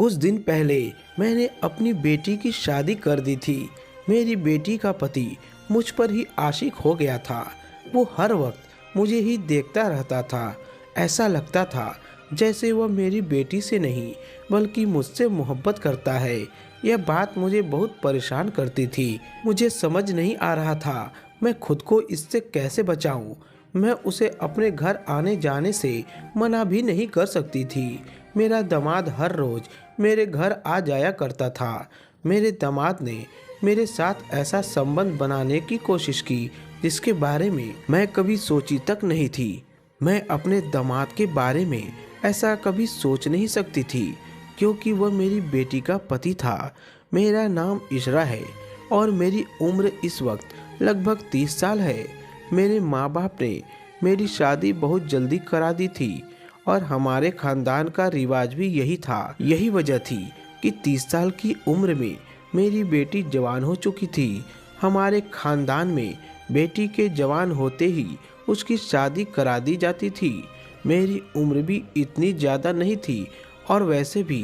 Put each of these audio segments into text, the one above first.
कुछ दिन पहले मैंने अपनी बेटी की शादी कर दी थी। मेरी बेटी का पति मुझ पर ही आशिक हो गया था। वो हर वक्त मुझे ही देखता रहता था। ऐसा लगता था जैसे वह मेरी बेटी से नहीं बल्कि मुझसे मोहब्बत करता है। यह बात मुझे बहुत परेशान करती थी। मुझे समझ नहीं आ रहा था मैं खुद को इससे कैसे बचाऊं। मैं उसे अपने घर आने जाने से मना भी नहीं कर सकती थी। मेरा दामाद हर रोज मेरे घर आ जाया करता था। मेरे दामाद ने मेरे साथ ऐसा संबंध बनाने की कोशिश की जिसके बारे में मैं कभी सोची तक नहीं थी। मैं अपने दामाद के बारे में ऐसा कभी सोच नहीं सकती थी क्योंकि वह मेरी बेटी का पति था। मेरा नाम इशरा है और मेरी उम्र इस वक्त लगभग 30 साल है। मेरे माँ बाप ने मेरी शादी बहुत जल्दी करा दी थी और हमारे खानदान का रिवाज भी यही था। यही वजह थी कि 30 साल की उम्र में मेरी बेटी जवान हो चुकी थी। हमारे खानदान में बेटी के जवान होते ही उसकी शादी करा दी जाती थी। मेरी उम्र भी इतनी ज़्यादा नहीं थी और वैसे भी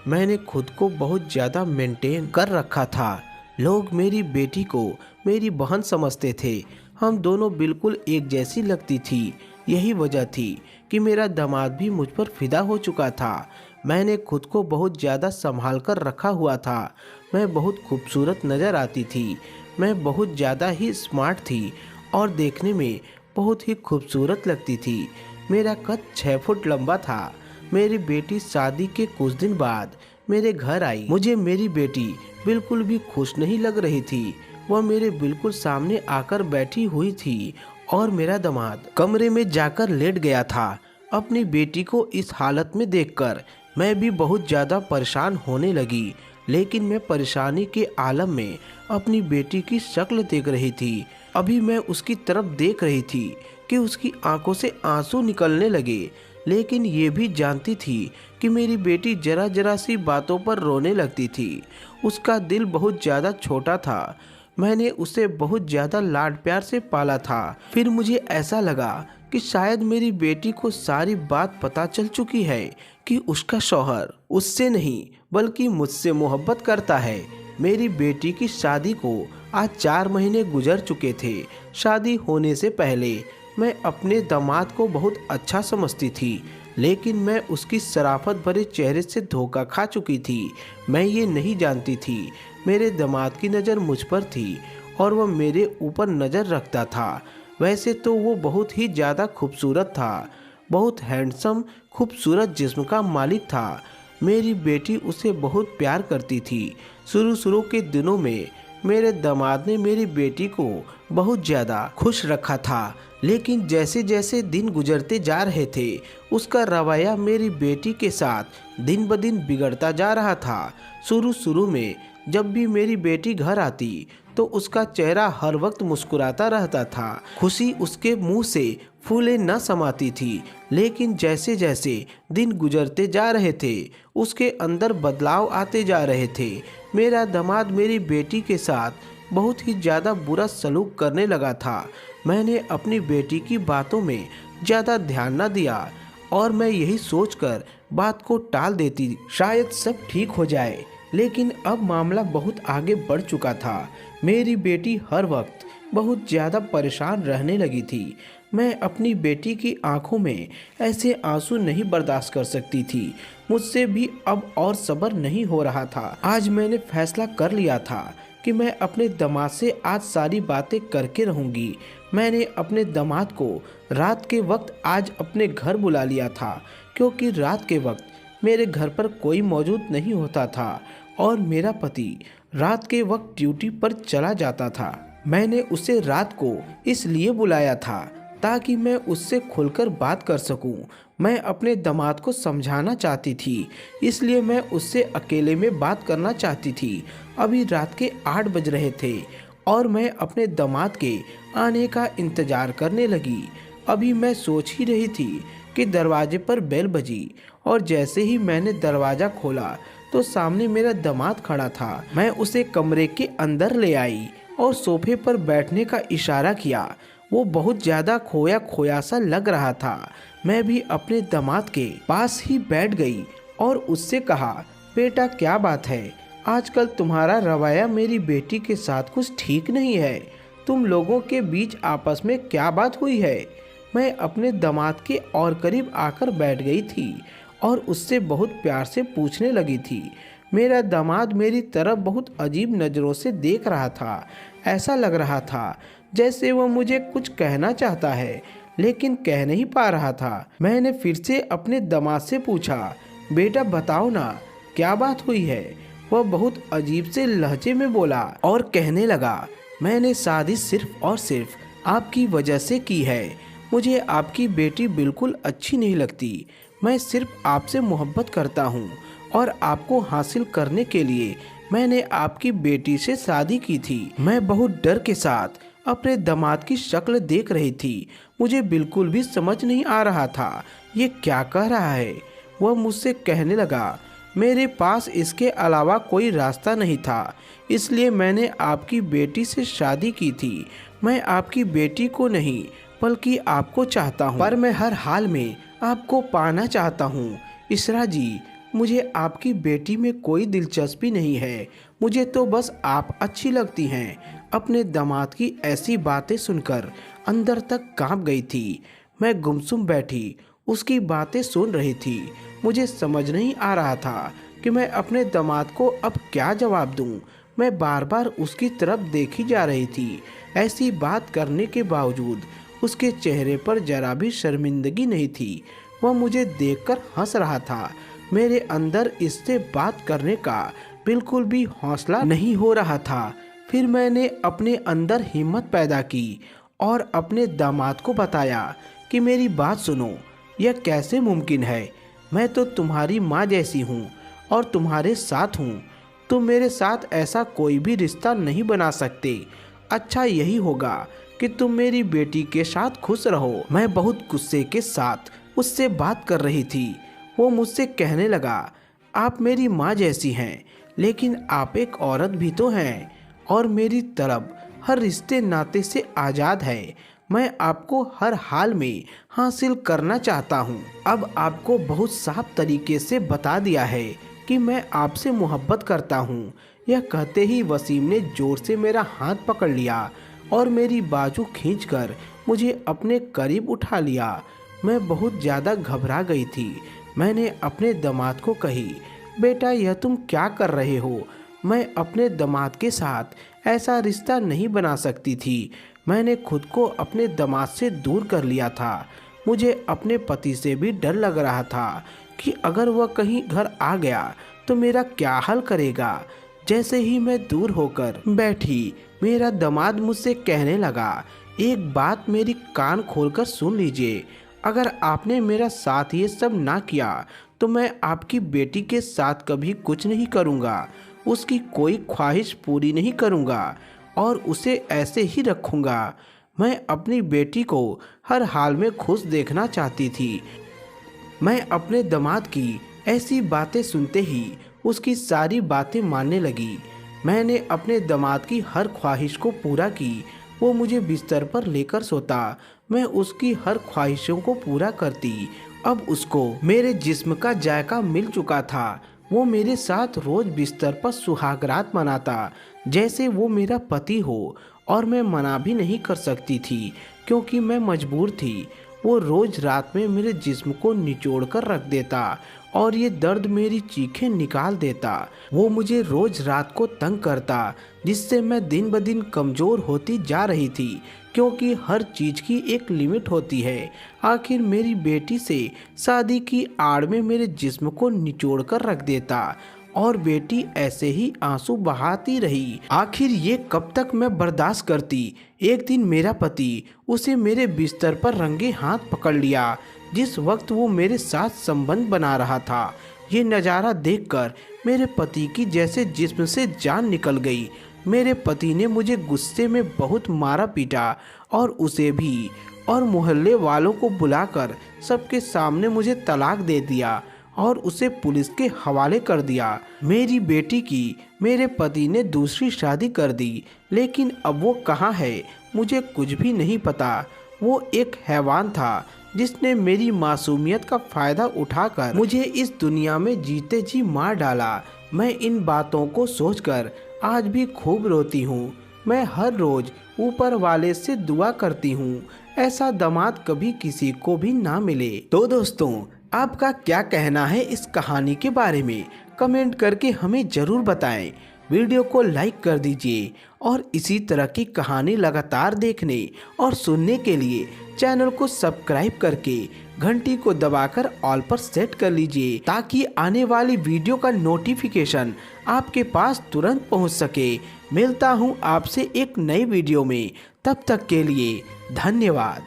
मैंने खुद को बहुत ज़्यादा मेंटेन कर रखा था। लोग मेरी बेटी को मेरी बहन समझते थे। हम दोनों बिल्कुल एक जैसी लगती थी। यही वजह थी कि मेरा दामाद भी मुझ पर फिदा हो चुका था। मैंने खुद को बहुत ज़्यादा संभाल कर रखा हुआ था। मैं बहुत खूबसूरत नज़र आती थी। मैं बहुत ज़्यादा ही स्मार्ट थी और देखने में बहुत ही खूबसूरत लगती थी। मेरा कद 6 फुट लंबा था। मेरी बेटी शादी के कुछ दिन बाद मेरे घर आई। मुझे मेरी बेटी बिल्कुल भी खुश नहीं लग रही थी। वह मेरे बिल्कुल सामने आकर बैठी हुई थी और मेरा दामाद कमरे में जाकर लेट गया था। अपनी बेटी को इस हालत में देखकर मैं भी बहुत ज़्यादा परेशान होने लगी। लेकिन मैं परेशानी के आलम में अपनी बेटी की शक्ल देख रही थी। अभी मैं उसकी तरफ देख रही थी कि उसकी आंखों से आंसू निकलने लगे। लेकिन ये भी जानती थी कि मेरी बेटी जरा जरा सी बातों पर रोने लगती थी। उसका दिल बहुत ज़्यादा छोटा था। मैंने उसे बहुत ज़्यादा लाड प्यार से पाला था। फिर मुझे ऐसा लगा कि शायद मेरी बेटी को सारी बात पता चल चुकी है कि उसका शौहर उससे नहीं बल्कि मुझसे मोहब्बत करता है। मेरी बेटी की शादी को आज 4 महीने गुजर चुके थे। शादी होने से पहले मैं अपने दामाद को बहुत अच्छा समझती थी, लेकिन मैं उसकी शराफत भरे चेहरे से धोखा खा चुकी थी। मैं ये नहीं जानती थी मेरे दामाद की नज़र मुझ पर थी और वह मेरे ऊपर नज़र रखता था। वैसे तो वो बहुत ही ज़्यादा खूबसूरत था, बहुत हैंडसम खूबसूरत जिस्म का मालिक था। मेरी बेटी उसे बहुत प्यार करती थी। शुरू के दिनों में मेरे दामाद ने मेरी बेटी को बहुत ज़्यादा खुश रखा था, लेकिन जैसे जैसे दिन गुजरते जा रहे थे उसका रवैया मेरी बेटी के साथ दिन ब दिन बिगड़ता जा रहा था। शुरू में जब भी मेरी बेटी घर आती तो उसका चेहरा हर वक्त मुस्कुराता रहता था। खुशी उसके मुंह से फूले न समाती थी। लेकिन जैसे जैसे दिन गुजरते जा रहे थे उसके अंदर बदलाव आते जा रहे थे। मेरा दामाद मेरी बेटी के साथ बहुत ही ज़्यादा बुरा सलूक करने लगा था। मैंने अपनी बेटी की बातों में ज़्यादा ध्यान न दिया और मैं यही सोचकर बात को टाल देती, शायद सब ठीक हो जाए। लेकिन अब मामला बहुत आगे बढ़ चुका था। मेरी बेटी हर वक्त बहुत ज़्यादा परेशान रहने लगी थी। मैं अपनी बेटी की आंखों में ऐसे आंसू नहीं बर्दाश्त कर सकती थी। मुझसे भी अब और सब्र नहीं हो रहा था। आज मैंने फैसला कर लिया था कि मैं अपने दामाद से आज सारी बातें करके रहूँगी। मैंने अपने दामाद को रात के वक्त आज अपने घर बुला लिया था, क्योंकि रात के वक्त मेरे घर पर कोई मौजूद नहीं होता था और मेरा पति रात के वक्त ड्यूटी पर चला जाता था। मैंने उसे रात को इसलिए बुलाया था ताकि मैं उससे खुलकर बात कर सकूं। मैं अपने दामाद को समझाना चाहती थी, इसलिए मैं उससे अकेले में बात करना चाहती थी। अभी रात के 8 बज रहे थे और मैं अपने दामाद के आने का इंतज़ार करने लगी। अभी मैं सोच ही रही थी कि दरवाजे पर बेल बजी और जैसे ही मैंने दरवाज़ा खोला तो सामने मेरा दामाद खड़ा था। मैं उसे कमरे के अंदर ले आई और सोफे पर बैठने का इशारा किया। वो बहुत ज़्यादा खोया खोया सा लग रहा था। मैं भी अपने दामाद के पास ही बैठ गई और उससे कहा, बेटा क्या बात है, आजकल तुम्हारा रवैया मेरी बेटी के साथ कुछ ठीक नहीं है। तुम लोगों के बीच आपस में क्या बात हुई है? मैं अपने दामाद के और करीब आकर बैठ गई थी और उससे बहुत प्यार से पूछने लगी थी। मेरा दामाद मेरी तरफ बहुत अजीब नज़रों से देख रहा था। ऐसा लग रहा था जैसे वह मुझे कुछ कहना चाहता है लेकिन कह नहीं पा रहा था। मैंने फिर से अपने दामाद से पूछा, बेटा बताओ ना क्या बात हुई है? वह बहुत अजीब से लहजे में बोला और कहने लगा, मैंने शादी सिर्फ और सिर्फ आपकी वजह से की है। मुझे आपकी बेटी बिल्कुल अच्छी नहीं लगती। मैं सिर्फ आपसे मोहब्बत करता हूँ और आपको हासिल करने के लिए मैंने आपकी बेटी से शादी की थी। मैं बहुत डर के साथ अपने दामाद की शक्ल देख रही थी। मुझे बिल्कुल भी समझ नहीं आ रहा था ये क्या कह रहा है। वह मुझसे कहने लगा, मेरे पास इसके अलावा कोई रास्ता नहीं था, इसलिए मैंने आपकी बेटी से शादी की थी। मैं आपकी बेटी को नहीं बल्कि आपको चाहता हूँ, पर मैं हर हाल में आपको पाना चाहता हूँ। इसरा जी, मुझे आपकी बेटी में कोई दिलचस्पी नहीं है, मुझे तो बस आप अच्छी लगती हैं। अपने दामाद की ऐसी बातें सुनकर अंदर तक कांप गई थी। मैं गुमसुम बैठी उसकी बातें सुन रही थी। मुझे समझ नहीं आ रहा था कि मैं अपने दामाद को अब क्या जवाब दूं। मैं बार बार उसकी तरफ देखी जा रही थी। ऐसी बात करने के बावजूद उसके चेहरे पर जरा भी शर्मिंदगी नहीं थी। वह मुझे देखकर हंस रहा था। मेरे अंदर इससे बात करने का बिल्कुल भी हौसला नहीं हो रहा था। फिर मैंने अपने अंदर हिम्मत पैदा की और अपने दामाद को बताया कि मेरी बात सुनो, यह कैसे मुमकिन है? मैं तो तुम्हारी माँ जैसी हूँ और तुम्हारे साथ हूँ। तुम मेरे साथ ऐसा कोई भी रिश्ता नहीं बना सकते। अच्छा यही होगा कि तुम मेरी बेटी के साथ खुश रहो। मैं बहुत गुस्से के साथ उससे बात कर रही थी। वो मुझसे कहने लगा, आप मेरी माँ जैसी हैं, लेकिन आप एक औरत भी तो हैं और मेरी तरफ हर रिश्ते नाते से आज़ाद है। मैं आपको हर हाल में हासिल करना चाहता हूँ। अब आपको बहुत साफ तरीके से बता दिया है कि मैं आपसे मोहब्बत करता हूँ। यह कहते ही वसीम ने जोर से मेरा हाथ पकड़ लिया और मेरी बाजू खींचकर मुझे अपने करीब उठा लिया। मैं बहुत ज़्यादा घबरा गई थी। मैंने अपने दामाद को कही, बेटा यह तुम क्या कर रहे हो? मैं अपने दामाद के साथ ऐसा रिश्ता नहीं बना सकती थी। मैंने खुद को अपने दामाद से दूर कर लिया था। मुझे अपने पति से भी डर लग रहा था कि अगर वह कहीं घर आ गया तो मेरा क्या हाल करेगा। जैसे ही मैं दूर होकर बैठी, मेरा दामाद मुझसे कहने लगा, एक बात मेरी कान खोलकर सुन लीजिए। अगर आपने मेरा साथ ये सब ना किया तो मैं आपकी बेटी के साथ कभी कुछ नहीं करूँगा। उसकी कोई ख्वाहिश पूरी नहीं करूँगा और उसे ऐसे ही रखूँगा। मैं अपनी बेटी को हर हाल में खुश देखना चाहती थी। मैं अपने दामाद की ऐसी बातें सुनते ही उसकी सारी बातें मानने लगी। मैंने अपने दामाद की हर ख्वाहिश को पूरा की। वो मुझे बिस्तर पर लेकर सोता, मैं उसकी हर ख्वाहिशों को पूरा करती। अब उसको मेरे जिस्म का जायका मिल चुका था। वो मेरे साथ रोज बिस्तर पर सुहागरात मनाता जैसे वो मेरा पति हो, और मैं मना भी नहीं कर सकती थी क्योंकि मैं मजबूर थी। वो रोज रात में मेरे जिस्म को निचोड़ कर रख देता और ये दर्द मेरी चीखें निकाल देता। वो मुझे रोज रात को तंग करता जिससे मैं दिन ब दिन कमज़ोर होती जा रही थी, क्योंकि हर चीज़ की एक लिमिट होती है। आखिर मेरी बेटी से शादी की आड़ में मेरे जिस्म को निचोड़ कर रख देता और बेटी ऐसे ही आंसू बहाती रही। आखिर ये कब तक मैं बर्दाश्त करती। एक दिन मेरा पति उसे मेरे बिस्तर पर रंगे हाथ पकड़ लिया जिस वक्त वो मेरे साथ संबंध बना रहा था। ये नज़ारा देखकर मेरे पति की जैसे जिस्म से जान निकल गई। मेरे पति ने मुझे गुस्से में बहुत मारा पीटा और उसे भी, और मोहल्ले वालों को बुलाकर सबके सामने मुझे तलाक दे दिया और उसे पुलिस के हवाले कर दिया। मेरी बेटी की मेरे पति ने दूसरी शादी कर दी, लेकिन अब वो कहाँ है मुझे कुछ भी नहीं पता। वो एक हैवान था जिसने मेरी मासूमियत का फ़ायदा उठाकर मुझे इस दुनिया में जीते जी मार डाला। मैं इन बातों को सोचकर आज भी खूब रोती हूँ। मैं हर रोज़ ऊपर वाले से दुआ करती हूँ ऐसा दामाद कभी किसी को भी ना मिले। तो दोस्तों, आपका क्या कहना है इस कहानी के बारे में? कमेंट करके हमें ज़रूर बताएं। वीडियो को लाइक कर दीजिए और इसी तरह की कहानी लगातार देखने और सुनने के लिए चैनल को सब्सक्राइब करके घंटी को दबाकर ऑल पर सेट कर लीजिए, ताकि आने वाली वीडियो का नोटिफिकेशन आपके पास तुरंत पहुंच सके। मिलता हूं आपसे एक नई वीडियो में, तब तक के लिए धन्यवाद।